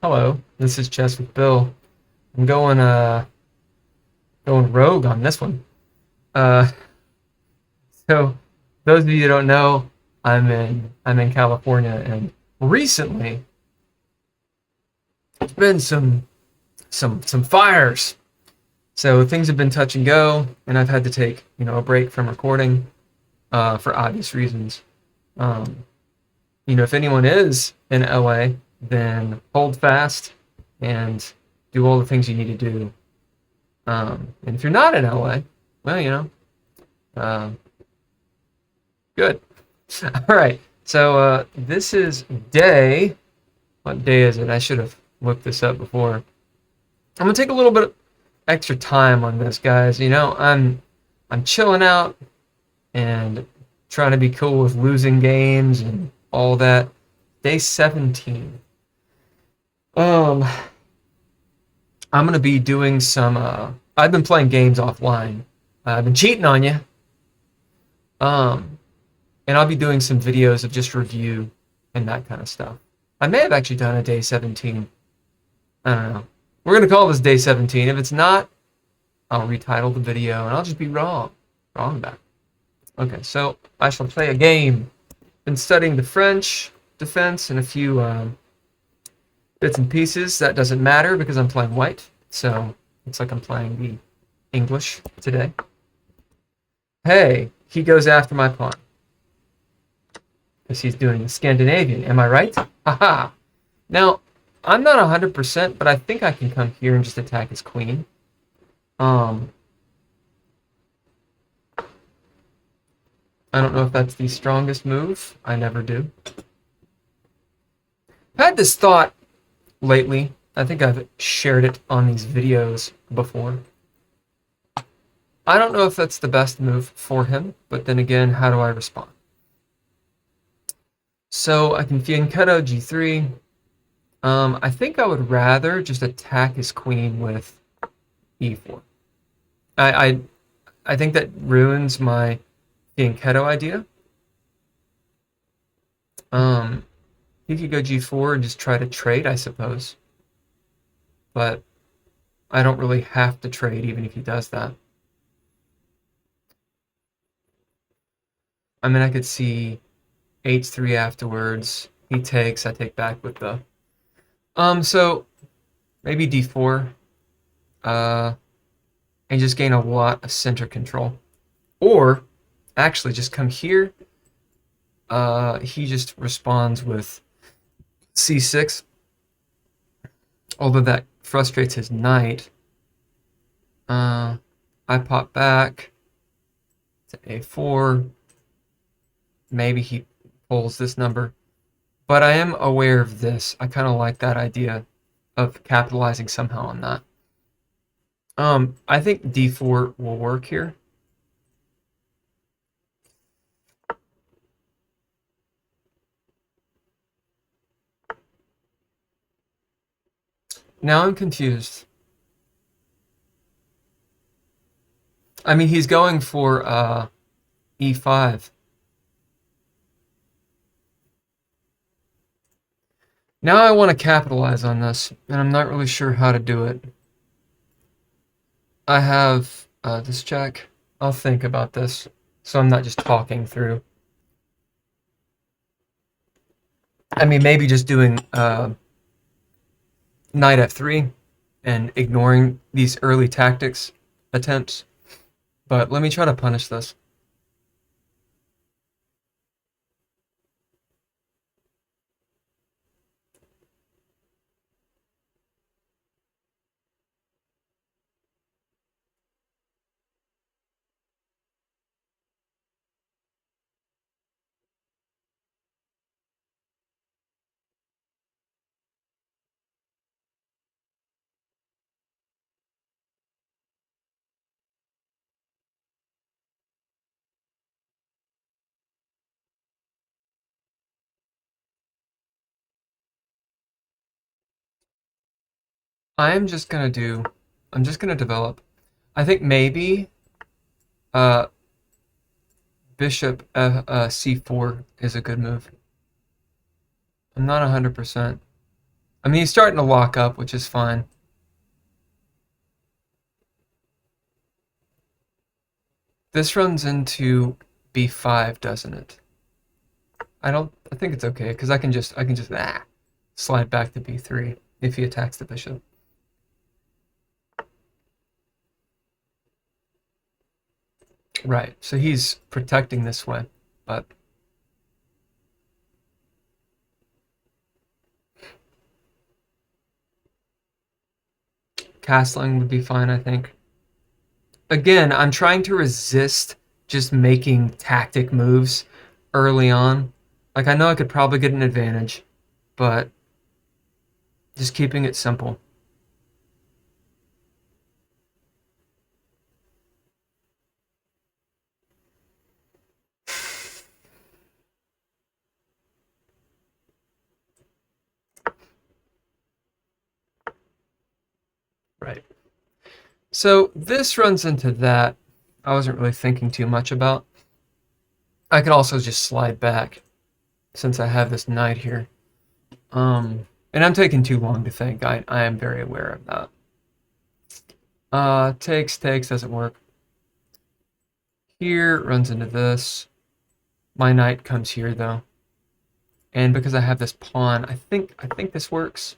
Hello, this is Chess with Bill. I'm going rogue on this one. Uh so those of you who don't know, I'm in California, and recently there's been some fires. So things have been touch and go, and I've had to take, a break from recording for obvious reasons. Um if anyone is in LA, then hold fast and do all the things you need to do. And if you're not in LA, well, uh, good. All right. So this is day. What day is it? I should have looked this up before. I'm gonna take a little bit of extra time on this, guys. I'm chilling out and trying to be cool with losing games and all that. Day 17. Um, I'm gonna be doing some. I've been playing games offline. I've been cheating on you. Um, and I'll be doing some videos of just review and that kind of stuff. I may have actually done a day 17. I don't know. We're gonna call this day 17. If it's not, I'll retitle the video and I'll just be wrong about it. Okay, so I shall play a game. Been studying the French defense and a few bits and pieces. That doesn't matter because I'm playing white, so looks like I'm playing the English today. Hey, he goes after my pawn because he's doing the Scandinavian. Am I right? Haha. Now, I'm not 100%, but I think I can come here and just attack his queen. Um, I don't know if that's the strongest move. I never do. I've had this thought lately. I think I've shared it on these videos before. I don't know if that's the best move for him, but then again, how do I respond? So I can fianchetto g3. I think I would rather just attack his queen with e4. I think that ruins my fianchetto idea. He could go g4 and just try to trade, I suppose. But I don't really have to trade even if he does that. I mean, I could see h3 afterwards. He takes, I take back with the... So maybe d4. And just gain a lot of center control. Or, actually, just come here. He just responds with c6. Although that frustrates his knight. I pop back to a4. Maybe he pulls this number. But I am aware of this. I kind of like that idea of capitalizing somehow on that. I think d4 will work here. Now I'm confused. I mean, he's going for e5. Now I want to capitalize on this, and I'm not really sure how to do it. I have this check. I'll think about this, so I'm not just talking through. I mean, maybe just doing knight f3 and ignoring these early tactics attempts. But let me try to punish this. I'm just gonna do. I'm just gonna develop. I think maybe uh, bishop c4 is a good move. I'm not 100%. I mean, he's starting to lock up, which is fine. This runs into b5, doesn't it? I think it's okay, because I can just slide back to b3 if he attacks the bishop. Right, so he's protecting this way, but castling would be fine, I think. Again, I'm trying to resist just making tactic moves early on. Like, I know I could probably get an advantage, but just keeping it simple. Right. So this runs into that I wasn't really thinking too much about. I could also just slide back since I have this knight here. And I'm taking too long to think. I am very aware of that. Takes, doesn't work. Here, runs into this. My knight comes here, though. And because I have this pawn, I think this works.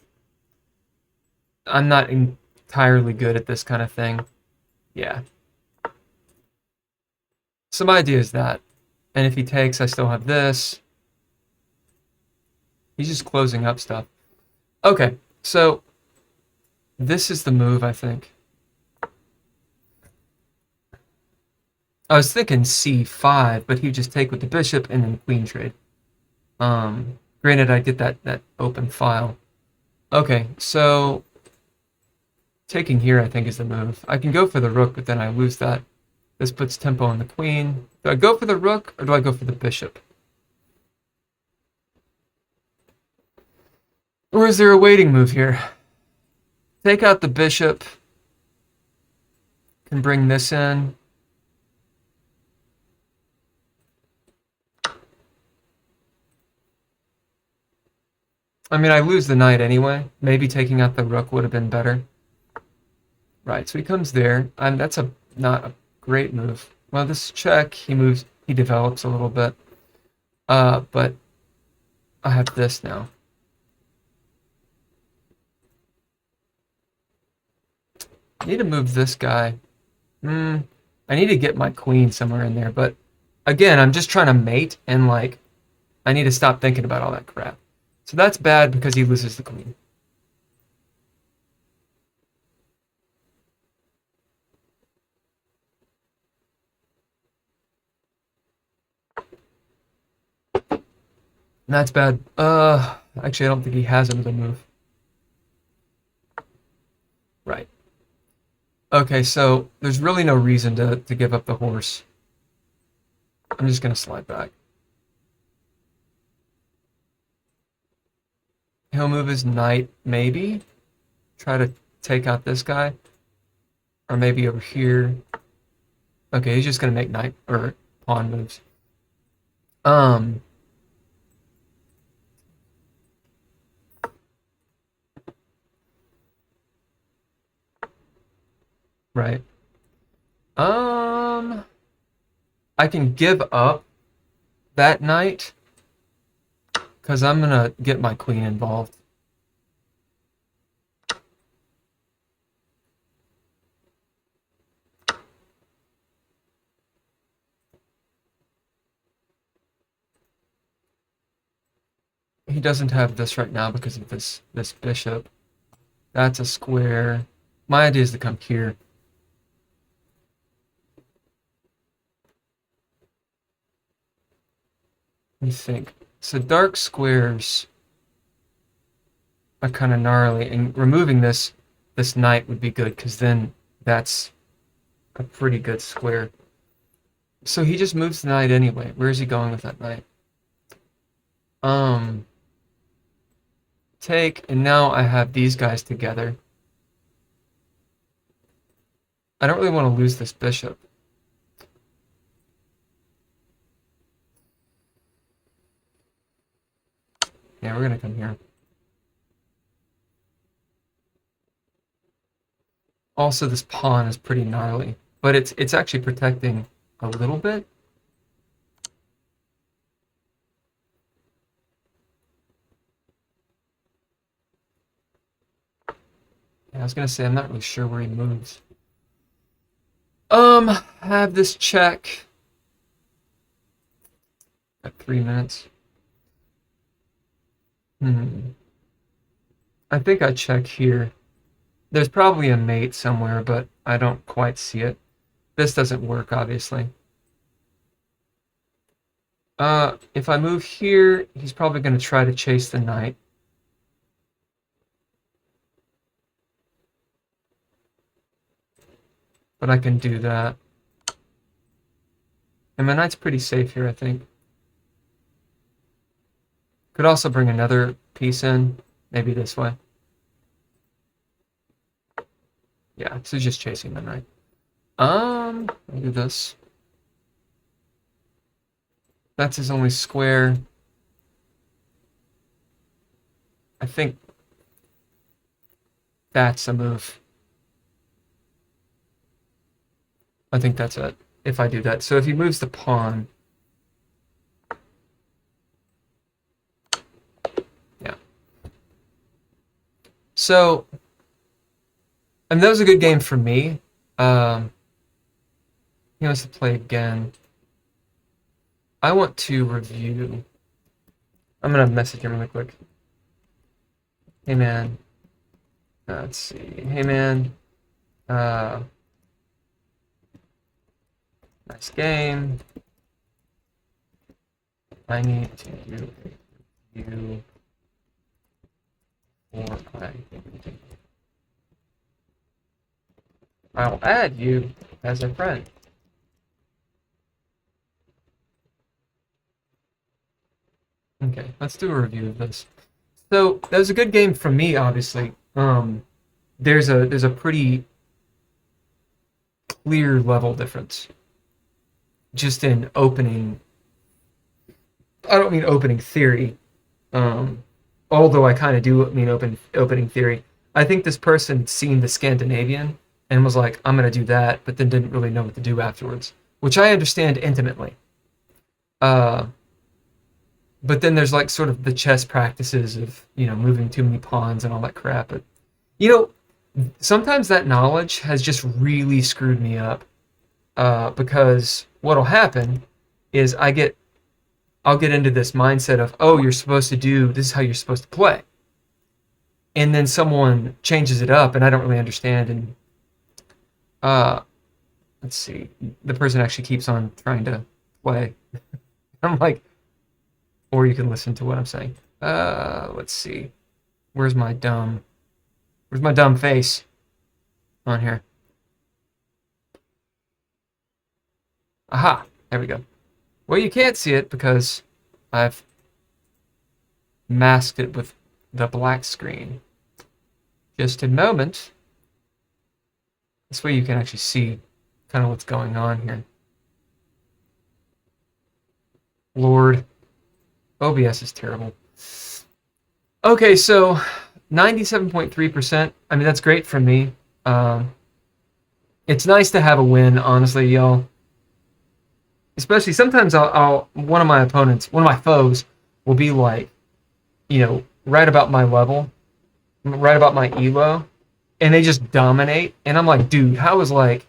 I'm not entirely good at this kind of thing. Yeah. So my idea is that. And if he takes, I still have this. He's just closing up stuff. Okay, so this is the move, I think. I was thinking c5, but he'd just take with the bishop and then queen trade. Granted, I get that open file. Okay, so taking here, I think, is the move. I can go for the rook, but then I lose that. This puts tempo on the queen. Do I go for the rook, or do I go for the bishop? Or is there a waiting move here? Take out the bishop. Can bring this in. I mean, I lose the knight anyway. Maybe taking out the rook would have been better. Right, so he comes there. That's not a great move. Well, this check, he moves, he develops a little bit. But I have this now. I need to move this guy. I need to get my queen somewhere in there, but again, I'm just trying to mate, and like, I need to stop thinking about all that crap. So that's bad because he loses the queen. And that's bad. Actually, I don't think he has another move. Right. Okay, so there's really no reason to give up the horse. I'm just gonna slide back. He'll move his knight, maybe. Try to take out this guy. Or maybe over here. Okay, he's just gonna make knight or pawn moves. Um, right. Um, I can give up that knight because I'm gonna get my queen involved. He doesn't have this right now because of this bishop. That's a square. My idea is to come here. Let me think. So dark squares are kind of gnarly, and removing this knight would be good because then that's a pretty good square. So he just moves the knight anyway. Where is he going with that knight? Take, and now I have these guys together. I don't really want to lose this bishop. Yeah, we're gonna come here. Also, this pawn is pretty gnarly, but it's actually protecting a little bit. Yeah, I was gonna say I'm not really sure where he moves. Have this check at 3 minutes. I think I check here. There's probably a mate somewhere, but I don't quite see it. This doesn't work, obviously. If I move here, he's probably going to try to chase the knight. But I can do that. And my knight's pretty safe here, I think. Could also bring another piece in, maybe this way. Yeah, so he's just chasing the knight. I'll do this. That's his only square. I think that's a move. I think that's it, if I do that. So if he moves the pawn... Yeah. So, I mean, that was a good game for me. He wants to play again. I want to review... I'm going to message him really quick. Hey, man. Let's see. Hey, man. Nice game. I need to do a review for I'll add you as a friend. Okay, let's do a review of this. So that was a good game from me, obviously. There's a pretty clear level difference just in opening. I don't mean opening theory, although I kind of do mean opening theory. I think this person seen the Scandinavian and was like, I'm going to do that, but then didn't really know what to do afterwards, which I understand intimately. But then there's like sort of the chess practices of, moving too many pawns and all that crap. But, sometimes that knowledge has just really screwed me up, because what'll happen is I'll get into this mindset of, oh, you're supposed to do, this is how you're supposed to play. And then someone changes it up and I don't really understand. And let's see, the person actually keeps on trying to play. I'm like, or you can listen to what I'm saying. Let's see, where's my dumb face on here? Aha, there we go. Well, you can't see it because I've masked it with the black screen. Just a moment. This way you can actually see kind of what's going on here. Lord, OBS is terrible. Okay, so 97.3%. I mean, that's great for me. It's nice to have a win, honestly, y'all. Especially sometimes one of my foes will be like, right about my level, right about my elo, and they just dominate. And I'm like, dude, how is like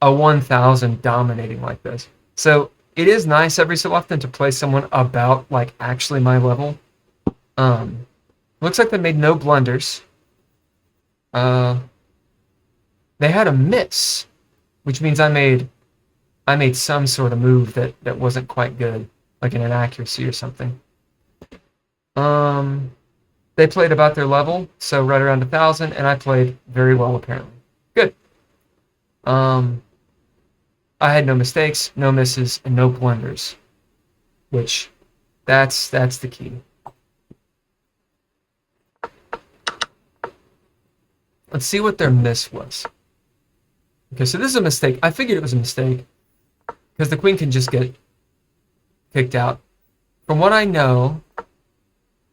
a 1000 dominating like this? So it is nice every so often to play someone about like actually my level. Looks like they made no blunders. They had a miss, which means I made some sort of move that wasn't quite good, like an inaccuracy or something. They played about their level, so right around 1000, and I played very well apparently. Good. I had no mistakes, no misses, and no blunders, which that's the key. Let's see what their miss was. Okay, so this is a mistake. I figured it was a mistake because the queen can just get kicked out. From what I know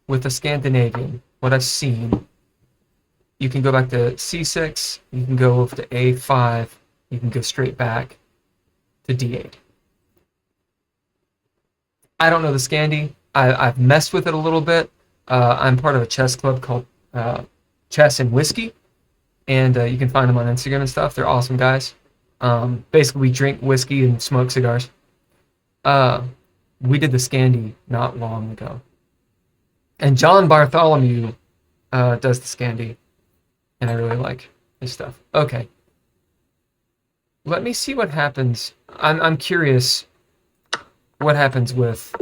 with the Scandinavian, what I've seen, you can go back to c6, you can go over to a5, you can go straight back to d8. I don't know the Scandi. I've messed with it a little bit. I'm part of a chess club called Chess and Whiskey, and you can find them on Instagram and stuff. They're awesome guys. Basically, we drink whiskey and smoke cigars. We did the Scandi not long ago. And John Bartholomew does the Scandi, and I really like his stuff. Okay. Let me see what happens. I'm curious what happens with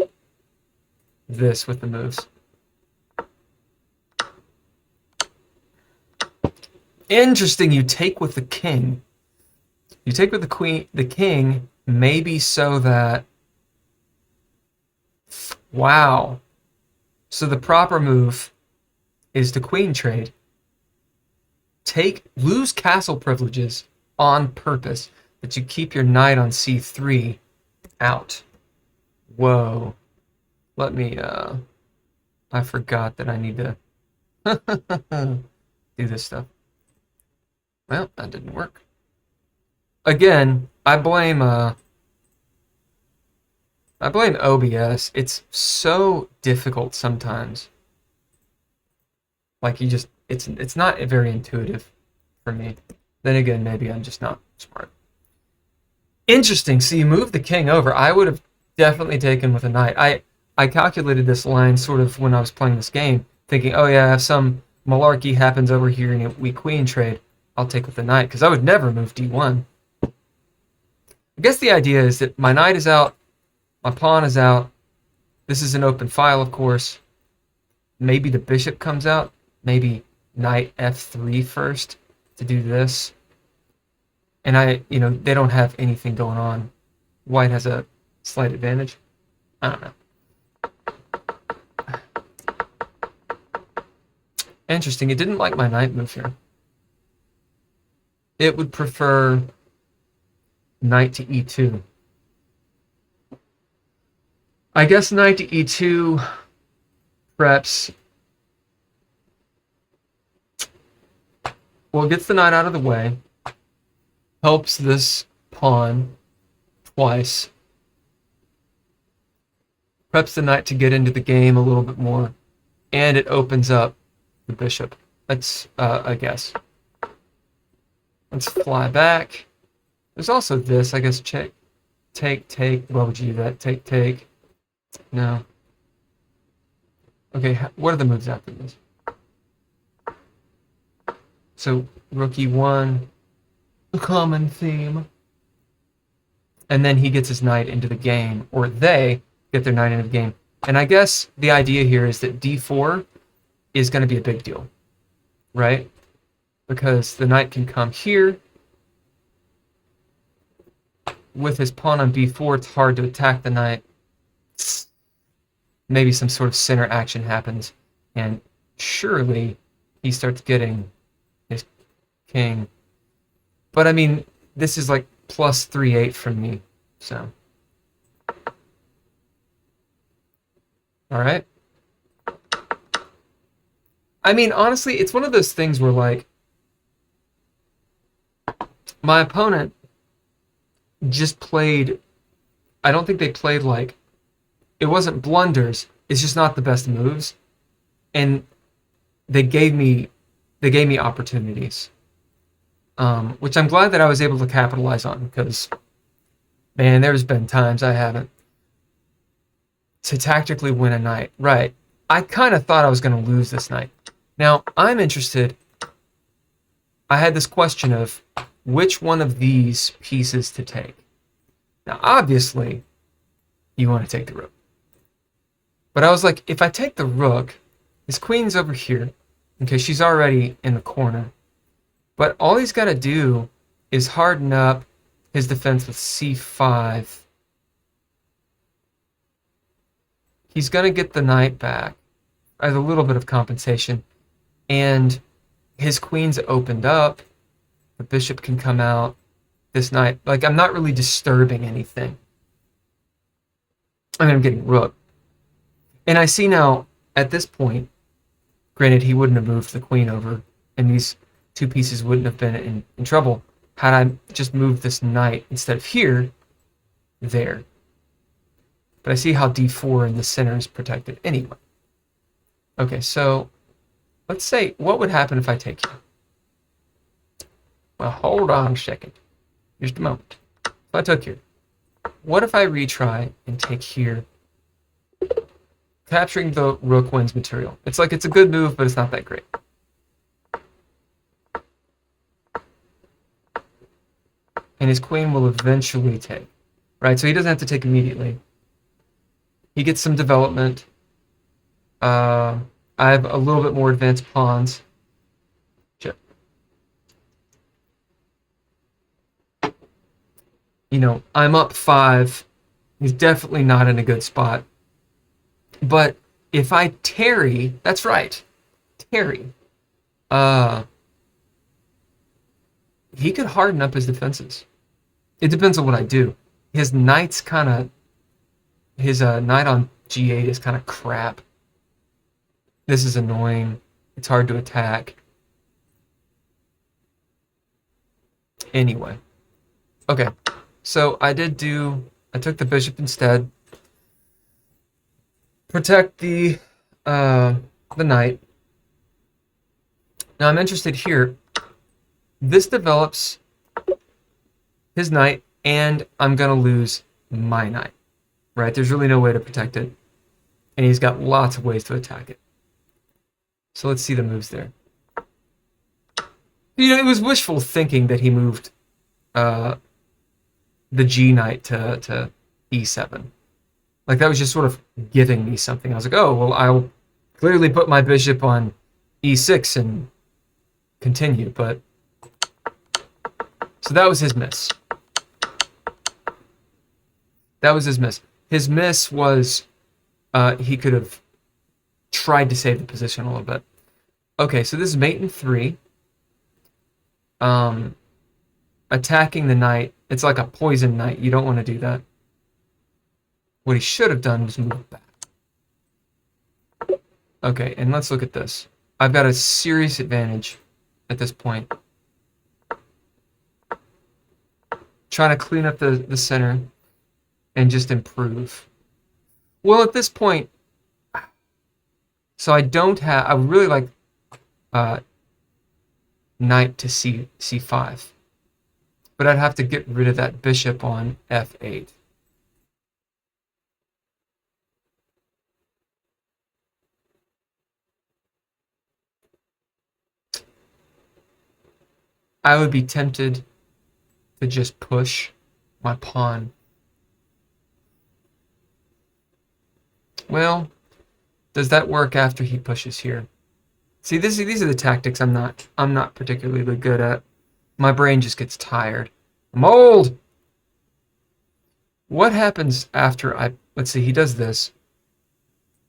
this, with the moves. Interesting, you take with the king. You take with the queen, the king, maybe so that... Wow. So the proper move is to queen trade. Lose castle privileges on purpose, but you keep your knight on c3 out. Whoa. Let me, I forgot that I need to do this stuff. Well, that didn't work. Again, I blame OBS. It's so difficult sometimes. Like it's not very intuitive for me. Then again, maybe I'm just not smart. Interesting. So you move the king over. I would have definitely taken with a knight. I calculated this line sort of when I was playing this game, thinking, oh yeah, if some malarkey happens over here and we queen trade, I'll take with the knight, because I would never move d1. I guess the idea is that my knight is out, my pawn is out. This is an open file, of course. Maybe the bishop comes out. Maybe knight f3 first to do this. And they don't have anything going on. White has a slight advantage. I don't know. Interesting. It didn't like my knight move here. It would prefer knight to e2. I guess knight to e2 preps. Well, it gets the knight out of the way. Helps this pawn twice. Preps the knight to get into the game a little bit more. And it opens up the bishop. That's a guess. Let's fly back. There's also this, I guess, check, take. What would you do that? Take. No. Okay, what are the moves after this? So, rook e1, a common theme. And then he gets his knight into the game, or they get their knight into the game. And I guess the idea here is that d4 is going to be a big deal, right? Because the knight can come here. With his pawn on b4, it's hard to attack the knight. Maybe some sort of center action happens, and surely he starts getting his king. But I mean, this is like plus 3-8 from me, so. All right. I mean, honestly, it's one of those things where, like, my opponent just played, I don't think they played, like, it wasn't blunders, it's just not the best moves. And they gave me opportunities. Which I'm glad that I was able to capitalize on, because, man, there's been times I haven't. To tactically win a knight. Right. I kind of thought I was going to lose this knight. Now, I'm interested. I had this question of which one of these pieces to take. Now, obviously, you want to take the rook. But I was like, if I take the rook, his queen's over here. Okay, she's already in the corner. But all he's got to do is harden up his defense with c5. He's going to get the knight back as a little bit of compensation. And his queen's opened up. The bishop can come out. This knight, like, I'm not really disturbing anything. I mean, I'm getting rook. And I see now, at this point, granted, he wouldn't have moved the queen over and these two pieces wouldn't have been in trouble had I just moved this knight instead of here, there. But I see how d4 in the center is protected anyway. Okay, so let's say, what would happen if I take here? Well, hold on a second. Just a moment. If I took here, what if I retry and take here? Capturing the rook wins material. It's like it's a good move, but it's not that great. And his queen will eventually take. Right, so he doesn't have to take immediately. He gets some development. I have a little bit more advanced pawns. Sure. You know, I'm up 5. He's definitely not in a good spot. But if I tarry, that's right, tarry, he could harden up his defenses. It depends on what I do. His knight's kind of, his knight on g8 is kind of crap. This is annoying. It's hard to attack. Anyway. Okay. So I took the bishop instead. Protect the knight. Now I'm interested here. This develops his knight, and I'm going to lose my knight. Right? There's really no way to protect it. And he's got lots of ways to attack it. So let's see the moves there. You know, it was wishful thinking that he moved the G knight to E7. Like, that was just sort of giving me something. I was like, oh, well, I'll clearly put my bishop on E6 and continue, but... So that was his miss. That was his miss. His miss was he could have tried to save the position a little bit. Okay, so this is mate in 3. Attacking the knight. It's like a poison knight. You don't want to do that. What he should have done was move back. Okay, and let's look at this. I've got a serious advantage at this point. Trying to clean up the center and just improve. Well, at this point, so I don't have... I would really like knight to c5. But I'd have to get rid of that bishop on f8. I would be tempted to just push my pawn. Well, does that work after he pushes here? See, these are the tactics I'm not particularly good at. My brain just gets tired. I'm old. What happens after let's see, he does this.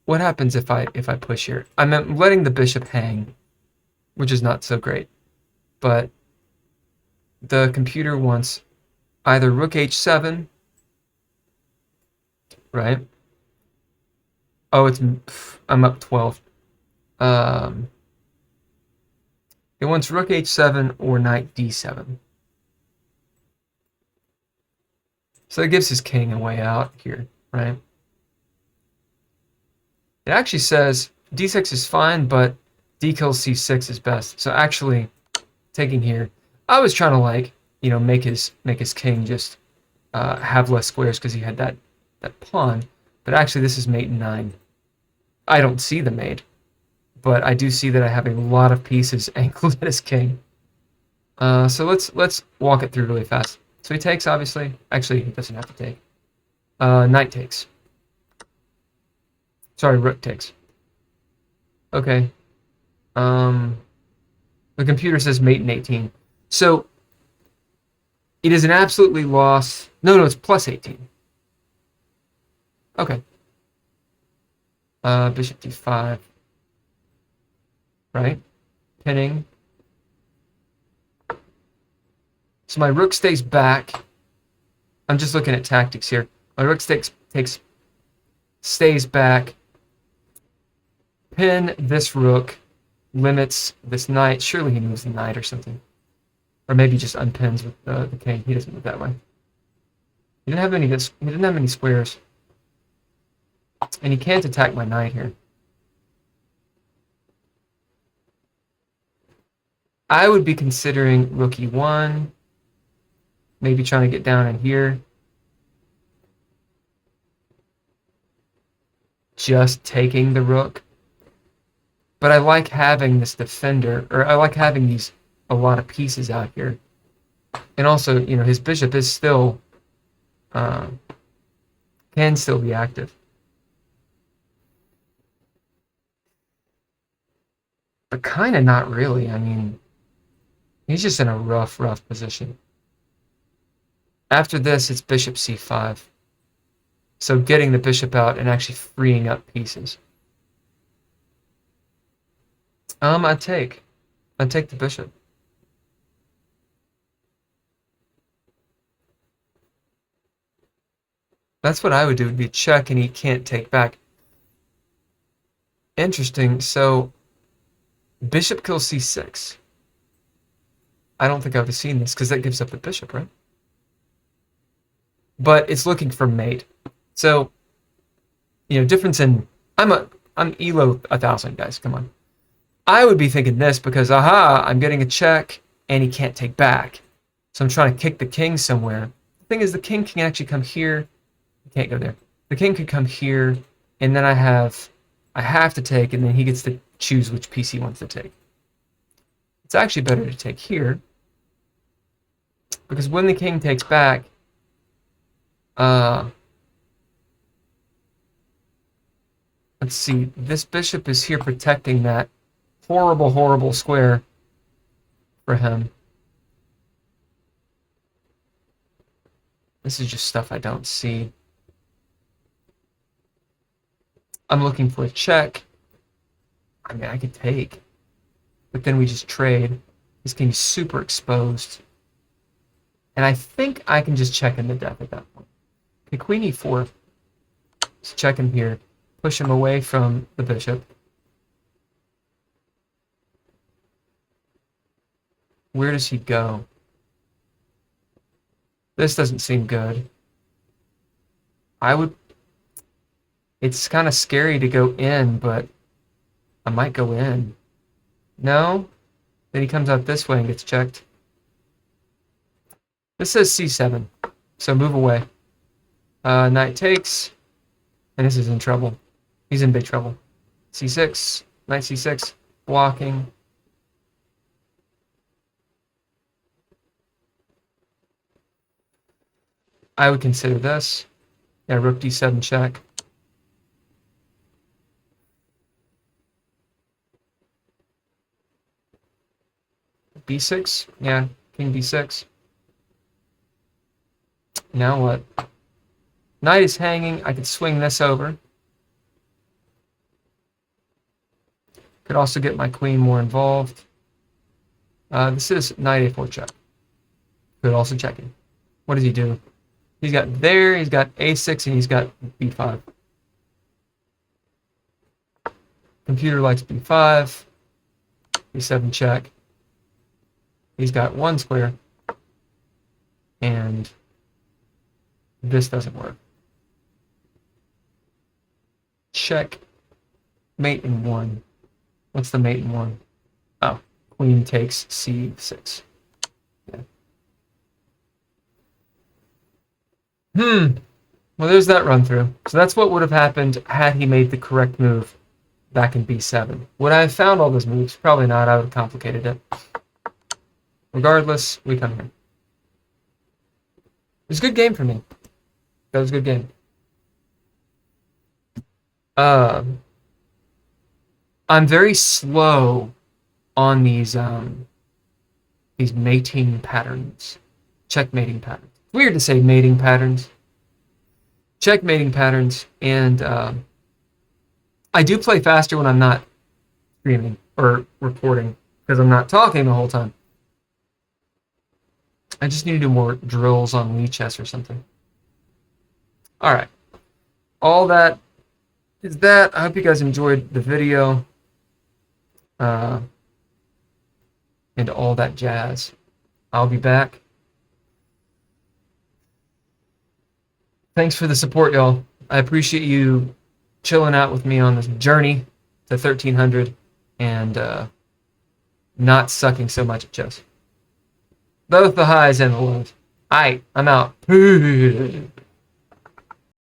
What happens if I push here? I'm letting the bishop hang, which is not so great. But the computer wants either rook h7, right? Oh, I'm up 12. It wants rook h7 or knight d7. So it gives his king a way out here, right? It actually says d6 is fine, but d kills c6 is best. So actually, taking here, I was trying to, like, you know, make his king just have less squares because he had that pawn. But actually, this is mate in 9. I don't see the mate, but I do see that I have a lot of pieces angled at his king. So let's walk it through really fast. So he takes, obviously. Actually, he doesn't have to take. Knight takes. Sorry, rook takes. Okay. The computer says mate in 18. So it is an absolutely loss. No, it's plus 18. Okay. Bishop d5. Right? Pinning. So my rook stays back. I'm just looking at tactics here. My rook stays back. Pin this rook. limits this knight. Surely he moves the knight or something. Or maybe just unpins with the king. He doesn't move that way. He didn't have any squares. And he can't attack my knight here. I would be considering rook e1. Maybe trying to get down in here. Just taking the rook. But I like having this defender, or I like having a lot of pieces out here. And also, his bishop is still, can still be active. But kind of not really. I mean, he's just in a rough position. After this, it's bishop c5. So getting the bishop out and actually freeing up pieces. I'd take the bishop. That's what I would do, would be check, and he can't take back. Interesting. So bishop kills c6. I don't think I would have seen this, because that gives up the bishop, right? But it's looking for mate. So, difference in... I'm Elo 1000, guys. Come on. I would be thinking this because, I'm getting a check, and he can't take back. So I'm trying to kick the king somewhere. The thing is, the king can actually come here. He can't go there. The king could come here, and then I have to take, and then he gets to choose which piece he wants to take. It's actually better to take here, because when the king takes back, let's see, this bishop is here protecting that horrible square for him. This is just stuff I don't see. I'm looking for a check. I mean, I could take, but then we just trade. This king's super exposed. And I think I can just check in the death at that point. Okay, queen e4. Let's check him here. Push him away from the bishop. Where does he go? This doesn't seem good. It's kind of scary to go in, but I might go in. No? Then he comes out this way and gets checked. This says c7, so move away. Knight takes, and this is in trouble. He's in big trouble. c6, knight c6, blocking. I would consider this. Yeah, rook d7 check. b6, yeah, king b6. Now what? Knight is hanging. I could swing this over. Could also get my queen more involved. This is knight a4 check. Could also check him. What does he do? He's got a6, and he's got b5. Computer likes b5. b7 check. He's got one square. And this doesn't work. Check. Mate in 1. What's the mate in 1? Oh, queen takes c6. Yeah. Well, there's that run through. So that's what would have happened had he made the correct move back in b7. Would I have found all those moves? Probably not. I would have complicated it. Regardless, we come here. It was a good game for me. That was a good game. I'm very slow on these mating patterns. Checkmating patterns. Weird to say mating patterns. Checkmating patterns, and I do play faster when I'm not streaming or recording, because I'm not talking the whole time. I just need to do more drills on Wii Chess or something. Alright. All that is that. I hope you guys enjoyed the video. uh, and all that jazz. I'll be back. Thanks for the support, y'all. I appreciate you chilling out with me on this journey to 1300 and not sucking so much at chess. Both the highs and the lows. Alright, I'm out.